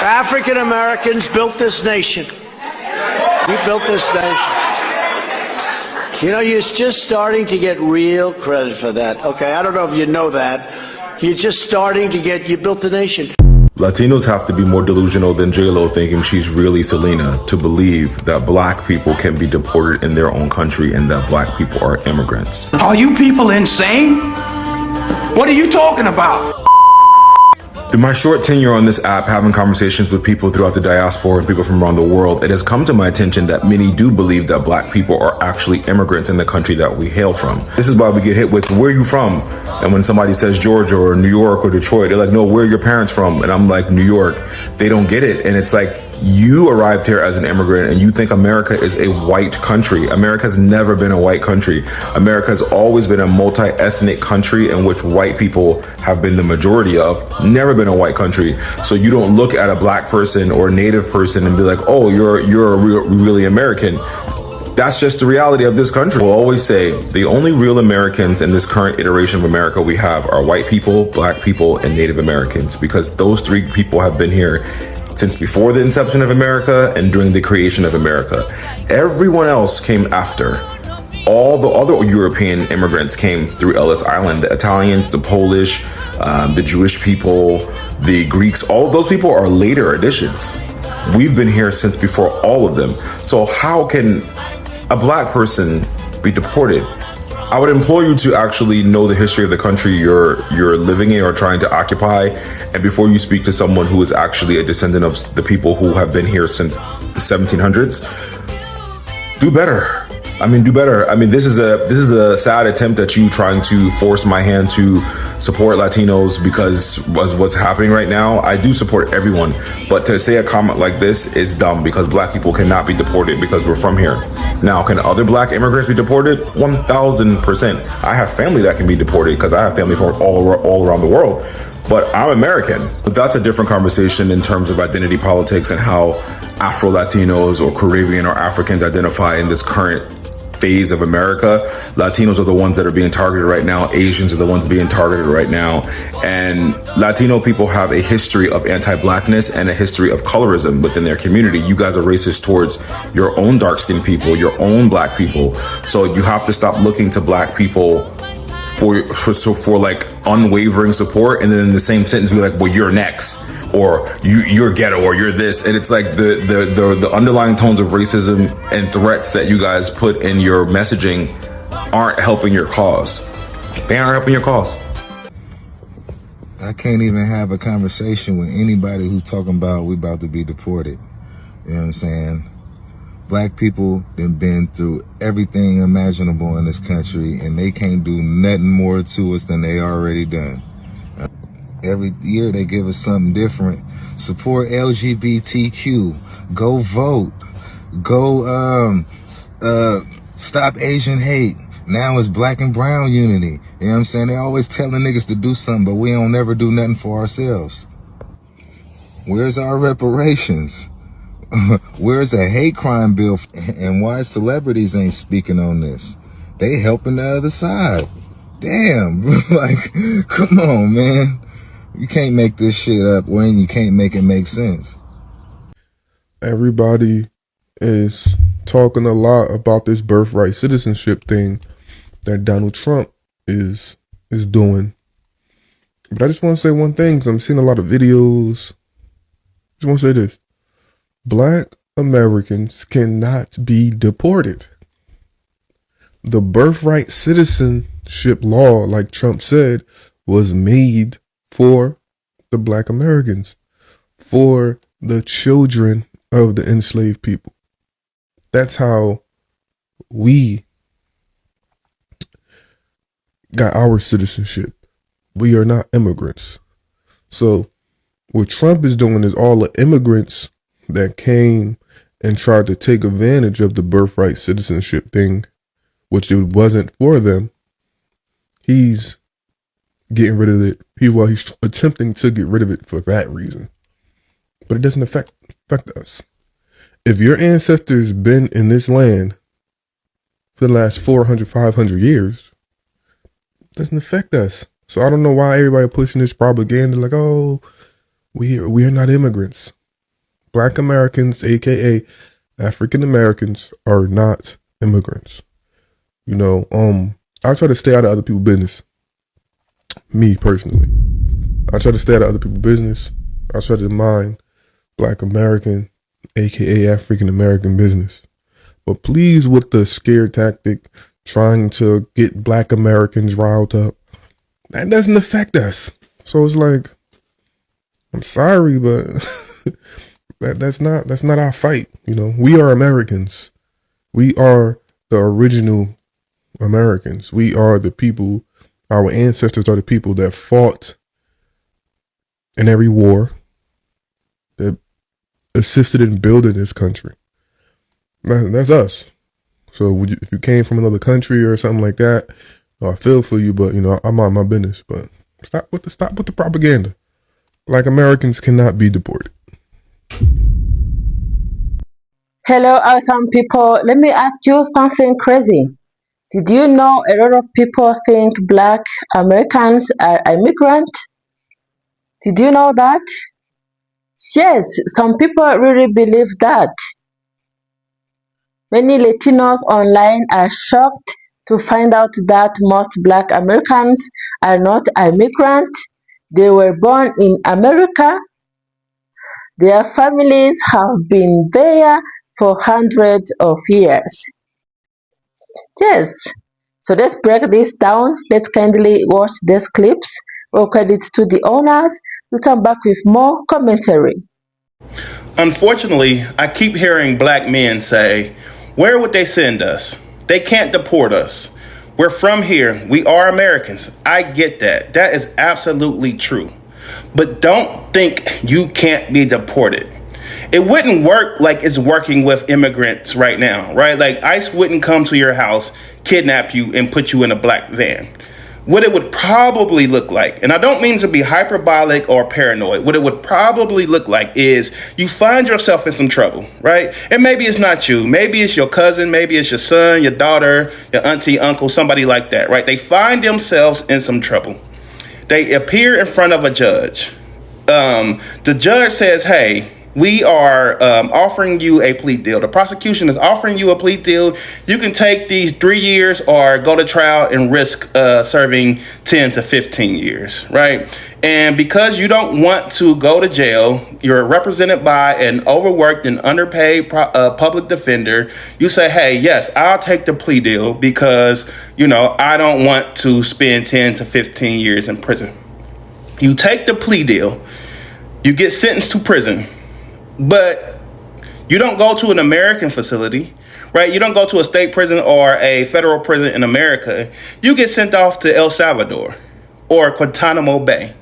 African Americans built this nation. We built this nation. You know, you're just starting to get real credit for that. Okay, I don't know if you know that. You're just starting to get, you built the nation. Latinos have to be more delusional than J-Lo thinking she's really Selena to believe that black people can be deported in their own country and that black people are immigrants. Are you people insane? What are you talking about? Through my short tenure on this app, having conversations with people throughout the diaspora and people from around the world, it has come to my attention that many do believe that black people are actually immigrants in the country that we hail from. This is why we get hit with, where are you from? And when somebody says Georgia or New York or Detroit, they're like, no, where are your parents from? And I'm like, New York. They don't get it. And it's like, you arrived here as an immigrant and you think America is a white country. America has never been a white country. America has always been a multi-ethnic country in which white people have been the majority of, never been a white country. So you don't look at a black person or a native person and be like, oh, you're really American. That's just the reality of this country. We'll always say the only real Americans in this current iteration of America we have are white people, black people, and Native Americans, because those three people have been here since before the inception of America and during the creation of America. Everyone else came after. All the other European immigrants came through Ellis Island. The Italians, the Polish, the Jewish people, the Greeks, all of those people are later additions. We've been here since before all of them. So how can a black person be deported? I would implore you to actually know the history of the country you're living in or trying to occupy. And before you speak to someone who is actually a descendant of the people who have been here since the 1700s, do better. Do better. This is a sad attempt at you trying to force my hand to support Latinos because of what's happening right now. I do support everyone, but to say a comment like this is dumb because black people cannot be deported because we're from here. Now, can other black immigrants be deported? 1,000%. I have family that can be deported because I have family from all around the world, but I'm American. But that's a different conversation in terms of identity politics and how Afro-Latinos or Caribbean or Africans identify in this current phase of America. Latinos are the ones that are being targeted right now. Asians are the ones being targeted right now. And Latino people have a history of anti-blackness and a history of colorism within their community. You guys are racist towards your own dark-skinned people, your own black people. So you have to stop looking to black people for like unwavering support, and then in the same sentence be like, well, you're next, or you're ghetto, or you're this. And it's like the underlying tones of racism and threats that you guys put in your messaging aren't helping your cause. They aren't helping your cause. I can't even have a conversation with anybody who's talking about we about to be deported. You know what I'm saying? Black people have been through everything imaginable in this country, and they can't do nothing more to us than they already done. Every year they give us something different. Support LGBTQ. Go vote. Go stop Asian hate. Now it's black and brown unity. You know what I'm saying? They always telling niggas to do something, but we don't never do nothing for ourselves. Where's our reparations? Where's a hate crime bill? And why celebrities ain't speaking on this? They helping the other side. Damn, like, come on, man. You can't make this shit up when you can't make it make sense. Everybody is talking a lot about this birthright citizenship thing that Donald Trump is doing. But I just want to say one thing, because I'm seeing a lot of videos. I just want to say this. Black Americans cannot be deported. The birthright citizenship law, like Trump said, was made for the black Americans, for the children of the enslaved people. That's how we got our citizenship. We are not immigrants. So what Trump is doing is all the immigrants that came and tried to take advantage of the birthright citizenship thing, which it wasn't for them. He's getting rid of it. He's attempting to get rid of it for that reason. But it doesn't affect us. If your ancestors been in this land for the last 400, 500 years, it doesn't affect us. So I don't know why everybody pushing this propaganda like, oh, we are not immigrants. Black Americans, aka African Americans, are not immigrants. You know, I try to stay out of other people's business. Me personally, I try to stay out of other people's business. I try to mind Black American, aka African American business. But please, with the scare tactic, trying to get Black Americans riled up, that doesn't affect us. So it's like, I'm sorry, but that's not our fight. You know, we are Americans. We are the original Americans. We are the people. Our ancestors are the people that fought in every war, that assisted in building this country. That's us. So if you came from another country or something like that, I feel for you, but you know, I'm on my business. But stop with the propaganda. Black Americans cannot be deported. Hello, awesome people. Let me ask you something crazy. Did you know a lot of people think Black Americans are immigrants? Did you know that? Yes, some people really believe that. Many Latinos online are shocked to find out that most Black Americans are not immigrants. They were born in America. Their families have been there for hundreds of years. Yes. So let's break this down. Let's kindly watch these clips. All credits to the owners. We'll come back with more commentary. Unfortunately, I keep hearing Black men say, where would they send us? They can't deport us. We're from here. We are Americans. I get that. That is absolutely true. But don't think you can't be deported. It wouldn't work like it's working with immigrants right now, right? Like ICE wouldn't come to your house, kidnap you, and put you in a black van. What it would probably look like, and I don't mean to be hyperbolic or paranoid, what it would probably look like is you find yourself in some trouble, right? And maybe it's not you. Maybe it's your cousin. Maybe it's your son, your daughter, your auntie, uncle, somebody like that, right? They find themselves in some trouble. They appear in front of a judge. The judge says, hey, we are offering you a plea deal. The prosecution is offering you a plea deal. You can take these 3 years or go to trial and risk serving 10 to 15 years, right? And because you don't want to go to jail, you're represented by an overworked and underpaid public defender. You say, hey, yes, I'll take the plea deal because, you know, I don't want to spend 10 to 15 years in prison. You take the plea deal, you get sentenced to prison. But you don't go to an American facility, right? You don't go to a state prison or a federal prison in America. You get sent off to El Salvador or Guantanamo Bay.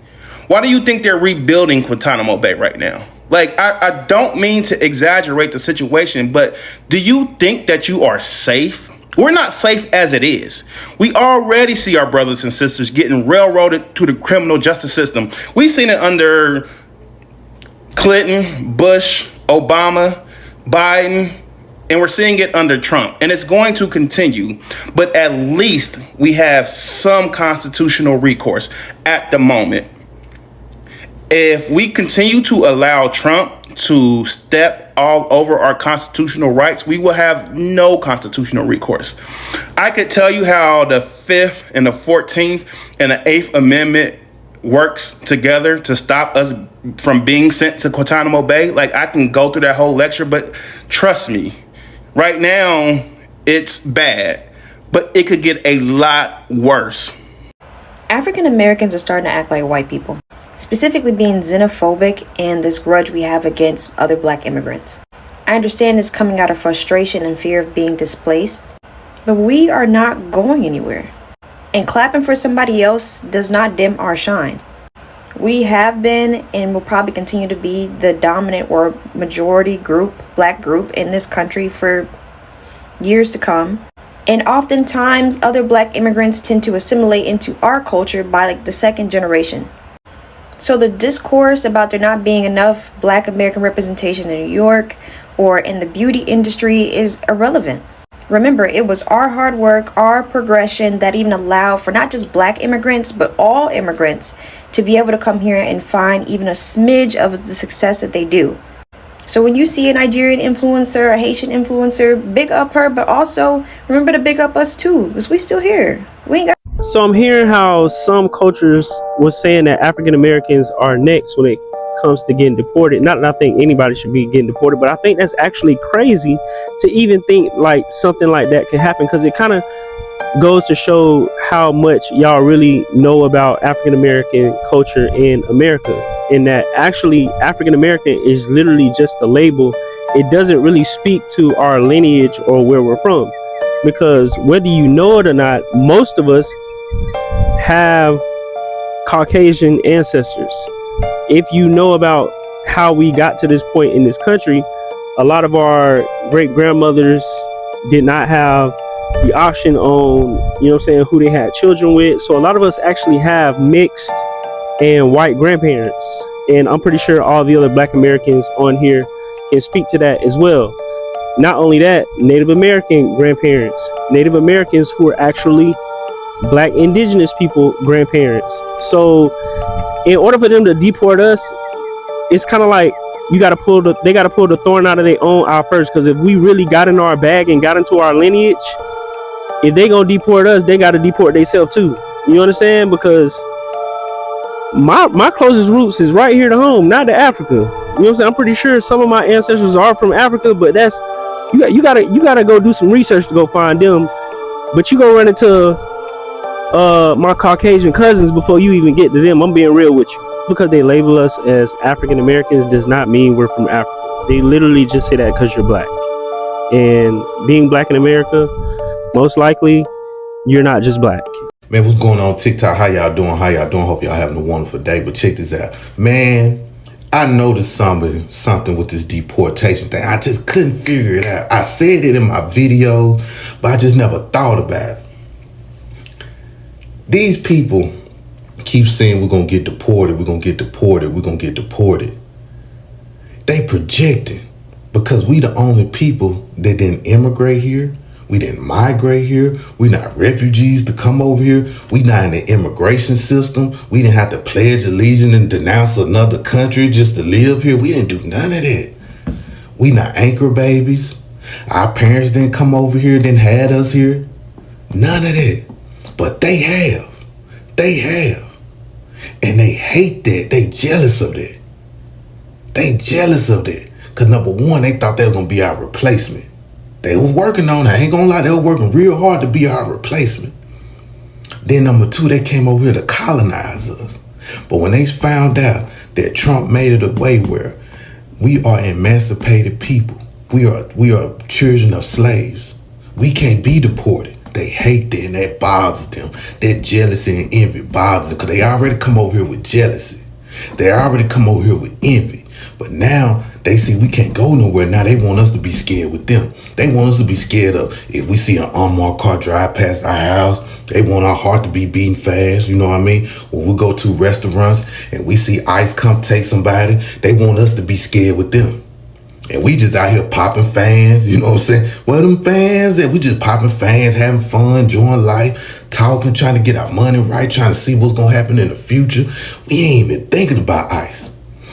Why do you think they're rebuilding Guantanamo Bay right now? Like, I don't mean to exaggerate the situation, but do you think that you are safe? We're not safe as it is. We already see our brothers and sisters getting railroaded to the criminal justice system. We've seen it under Clinton, Bush, Obama, Biden, and we're seeing it under Trump, and it's going to continue. But at least we have some constitutional recourse at the moment. If we continue to allow Trump to step all over our constitutional rights, we will have no constitutional recourse. I could tell you how the 5th and the 14th and the 8th Amendment works together to stop us from being sent to Guantanamo Bay. Like, I can go through that whole lecture, but trust me, right now it's bad, but it could get a lot worse. African Americans are starting to act like white people, specifically being xenophobic and this grudge we have against other Black immigrants. I understand this coming out of frustration and fear of being displaced, but we are not going anywhere. And clapping for somebody else does not dim our shine. We have been and will probably continue to be the dominant or majority group, Black group in this country for years to come. And oftentimes other Black immigrants tend to assimilate into our culture by like the second generation. So the discourse about there not being enough Black American representation in New York or in the beauty industry is irrelevant. Remember, it was our hard work, our progression that even allowed for not just Black immigrants, but all immigrants to be able to come here and find even a smidge of the success that they do. So when you see a Nigerian influencer, a Haitian influencer, big up her, but also remember to big up us too, because we still here. We ain't got. So I'm hearing how some cultures was saying that African Americans are next when it comes to getting deported. Not that I think anybody should be getting deported, but I think that's actually crazy to even think like something like that can happen, because it kind of goes to show how much y'all really know about African American culture in America, and that actually African American is literally just a label. It doesn't really speak to our lineage or where we're from, because whether you know it or not, most of us have Caucasian ancestors. If you know about how we got to this point in this country, a lot of our great grandmothers did not have the option on, you know what I'm saying, who they had children with. So a lot of us actually have mixed and white grandparents. And I'm pretty sure all the other Black Americans on here can speak to that as well. Not only that, Native American grandparents, Native Americans who are actually Black indigenous people grandparents. So in order for them to deport us, it's kind of like they got to pull the thorn out of their own eye first. Because if we really got in our bag and got into our lineage, if they gonna deport us, they got to deport themselves too. You understand? Because my closest roots is right here to home, not to Africa. You know what I'm saying? I'm pretty sure some of my ancestors are from Africa, but that's you gotta go do some research to go find them. But you go run into my Caucasian cousins before you even get to them. I'm being real with you. Because they label us as African Americans does not mean we're from Africa. They literally just say that because you're Black. And being Black in America, most likely, you're not just Black. Man, what's going on TikTok? How y'all doing? Hope y'all having a wonderful day. But check this out. Man, I noticed something with this deportation thing. I just couldn't figure it out. I said it in my video, but I just never thought about it. These people keep saying we're going to get deported, we're going to get deported, we're going to get deported. They projecting because we the only people that didn't immigrate here. We didn't migrate here. We not refugees to come over here. We not in the immigration system. We didn't have to pledge allegiance and denounce another country just to live here. We didn't do none of that. We not anchor babies. Our parents didn't come over here, didn't had us here. None of that. But they have. They have. And they hate that. They jealous of that. They jealous of that. Because number one, they thought they were going to be our replacement. They were working on it. I ain't going to lie. They were working real hard to be our replacement. Then number two, they came over here to colonize us. But when they found out that Trump made it a way where we are emancipated people, we are children of slaves, we can't be deported. They hate that, and that bothers them. That jealousy and envy bothers them because they already come over here with jealousy. They already come over here with envy. But now they see we can't go nowhere. Now they want us to be scared with them. They want us to be scared of if we see an unmarked car drive past our house. They want our heart to be beating fast. You know what I mean? When we go to restaurants and we see ICE come take somebody, they want us to be scared with them. And we just out here popping fans, you know what I'm saying? Well, them fans, and we just popping fans, having fun, enjoying life, talking, trying to get our money right, trying to see what's going to happen in the future. We ain't even thinking about ICE.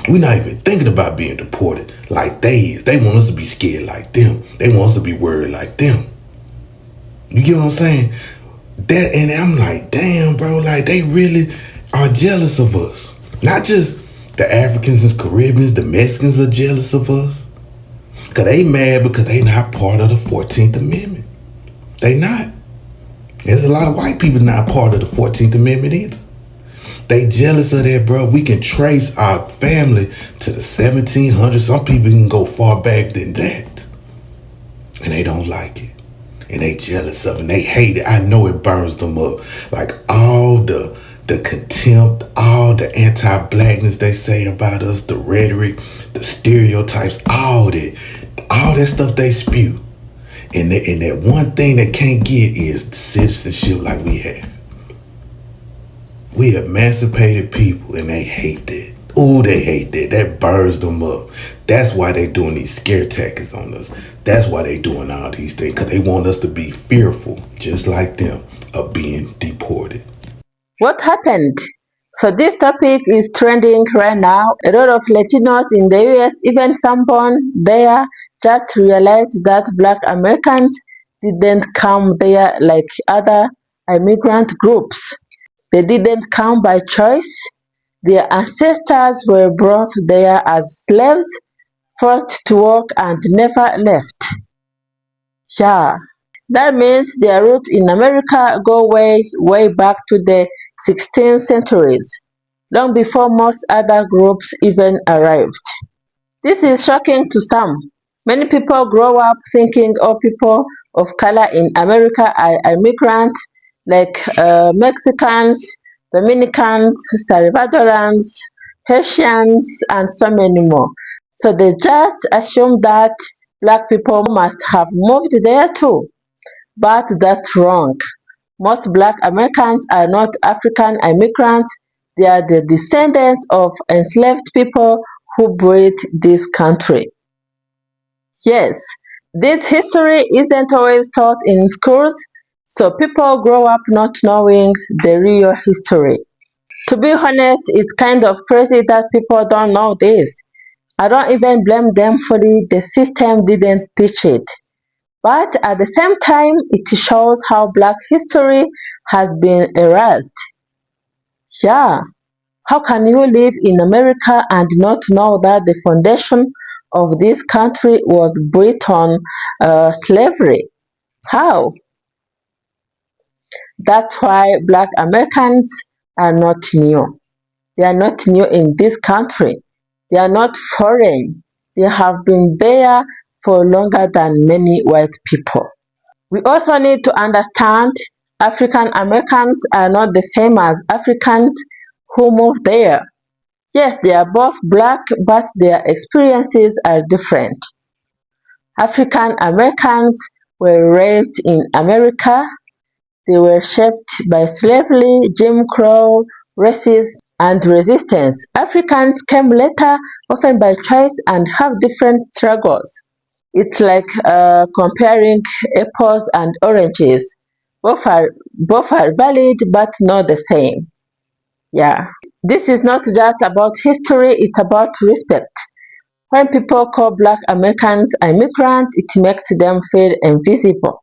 We're not even thinking about being deported like they is. They want us to be scared like them. They want us to be worried like them. You get what I'm saying? That, and I'm like, damn, bro, like they really are jealous of us. Not just the Africans and Caribbeans, the Mexicans are jealous of us. Because they mad because they not part of the 14th Amendment. They not. There's a lot of white people not part of the 14th Amendment either. They jealous of that, bro. We can trace our family to the 1700s. Some people can go far back than that. And they don't like it. And they jealous of it. And they hate it. I know it burns them up. Like all the contempt, all the anti-blackness they say about us, the rhetoric, the stereotypes, all that stuff they spew. And that one thing they can't get is the citizenship like we have. We emancipated people and they hate that. Oh, they hate that. That burns them up. That's why they doing these scare tactics on us. That's why they doing all these things, because they want us to be fearful, just like them, of being deported. What happened? So this topic is trending right now. A lot of Latinos in the US, even some born there, just realized that Black Americans didn't come there like other immigrant groups. They didn't come by choice. Their ancestors were brought there as slaves, forced to work and never left. Yeah, that means their roots in America go way, way back to the 16th centuries, long before most other groups even arrived. This is shocking to some. Many people grow up thinking all people of color in America are immigrants, like Mexicans, Dominicans, Salvadorans, Haitians, and so many more. So they just assume that Black people must have moved there too. But that's wrong. Most Black Americans are not African immigrants, they are the descendants of enslaved people who built this country. Yes, this history isn't always taught in schools, so people grow up not knowing the real history. To be honest, it's kind of crazy that people don't know this. I don't even blame them fully, the system didn't teach it. But at the same time, it shows how Black history has been erased. Yeah, how can you live in America and not know that the foundation of this country was built on slavery? How? That's why Black Americans are not new. They are not new in this country. They are not foreign. They have been there for longer than many white people. We also need to understand African Americans are not the same as Africans who moved there. Yes, they are both Black, but their experiences are different. African Americans were raised in America. They were shaped by slavery, Jim Crow, racism, and resistance. Africans came later, often by choice, and have different struggles. It's like comparing apples and oranges. Both are valid, but not the same. Yeah. This is not just about history, it's about respect. When people call Black Americans immigrants, it makes them feel invisible.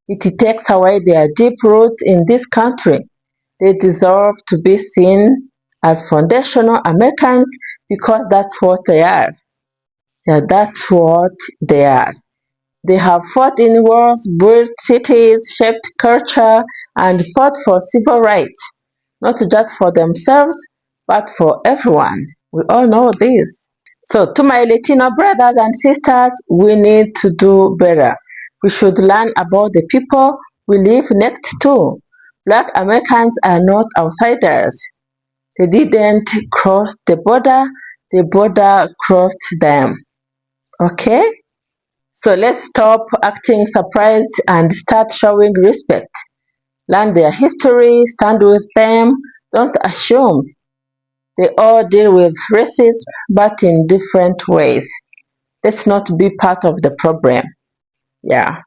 It takes away their deep roots in this country. They deserve to be seen as foundational Americans because that's what they are. Yeah, that's what they are. They have fought in wars, built cities, shaped culture, and fought for civil rights, not just for themselves, but for everyone. We all know this. So, to my Latino brothers and sisters, we need to do better. We should learn about the people we live next to. Black Americans are not outsiders. They didn't cross the border crossed them. Okay? So let's stop acting surprised and start showing respect. Learn their history, stand with them, don't assume. They all deal with racism, but in different ways. Let's not be part of the problem. Yeah.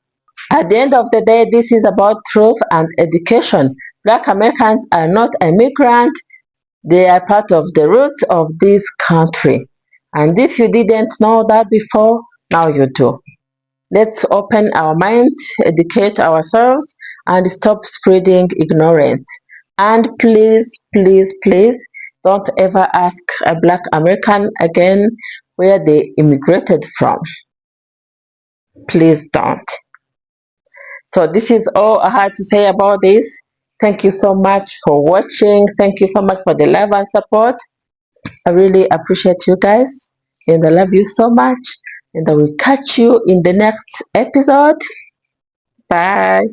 At the end of the day, this is about truth and education. Black Americans are not immigrants, they are part of the roots of this country. And if you didn't know that before, now you do. Let's open our minds, educate ourselves, and stop spreading ignorance. And please, please, please don't ever ask a Black American again where they immigrated from. Please don't. So, this is all I had to say about this. Thank you so much for watching. Thank you so much for the love and support. I really appreciate you guys, and I love you so much. And I will catch you in the next episode. Bye.